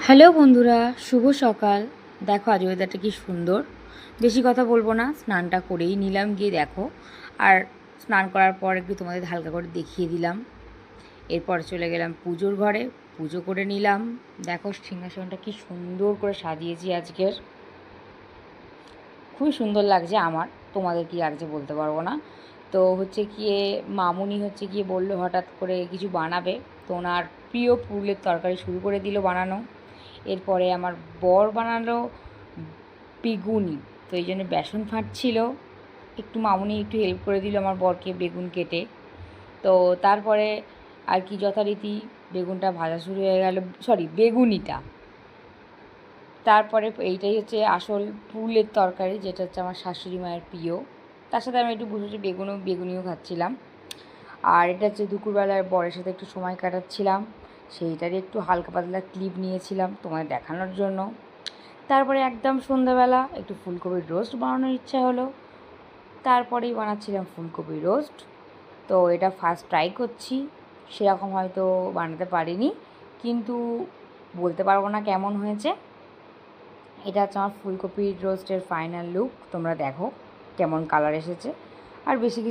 Hello বন্ধুরা, শুভ সকাল। দেখো আজ ওয়েদারটা কি সুন্দর। বেশি কথা বলবো না, স্নানটা করেই নিলাম। গিয়ে দেখো, আর স্নান করার পর একটু তোমাদের হালকা করে দেখিয়ে দিলাম। এরপর চলে গেলাম পুজোর ঘরে, পুজো করে নিলাম। দেখো সিংহাসনটা কি সুন্দর করে সাজিয়েছি আজকের, খুবই সুন্দর লাগছে আমার। তোমাদের কি লাগছে বলতে পারবো না। তো হচ্ছে গিয়ে মামুনি হচ্ছে গিয়ে বললো হঠাৎ করে কিছু বানাবে, তো ওনার প্রিয় পুরুলের তরকারি শুরু করে দিল বানানো। এরপরে আমার বর বানালো বেগুনি, তো এই জন্য বেসন ফাটছিল, একটু মামুনি একটু হেল্প করে দিল আমার বরকে বেগুন কেটে। তো তারপরে আর কি যথারীতি বেগুনটা ভাজা শুরু হয়ে গেল, সরি বেগুনিটা। তারপরে এইটাই হচ্ছে আসল পুরুলের তরকারি, যেটা হচ্ছে আমার শাশুড়ি মায়ের প্রিয়। তার সাথে আমি একটু বসে বেগুনিও খাচ্ছিলাম। আর এটা হচ্ছে দুপুরবেলার বরের সাথে একটু সময় কাটাচ্ছিলাম, সেইটারই একটু হালকা পাতলা ক্লিপ নিয়েছিলাম তোমায় দেখানোর জন্য। তারপরে একদম সন্ধ্যাবেলা একটু ফুলকপির রোস্ট বানানোর ইচ্ছা হলো, তারপরেই বানাচ্ছিলাম ফুলকপির রোস্ট। তো এটা ফার্স্ট ট্রাই করছি, সেরকম হয়তো বানাতে পারিনি, কিন্তু বলতে পারবো না কেমন হয়েছে। এটা হচ্ছে আমার ফুলকপির রোস্টের ফাইনাল লুক, তোমরা দেখো কেমন কালার এসেছে। আর বেশি কিছু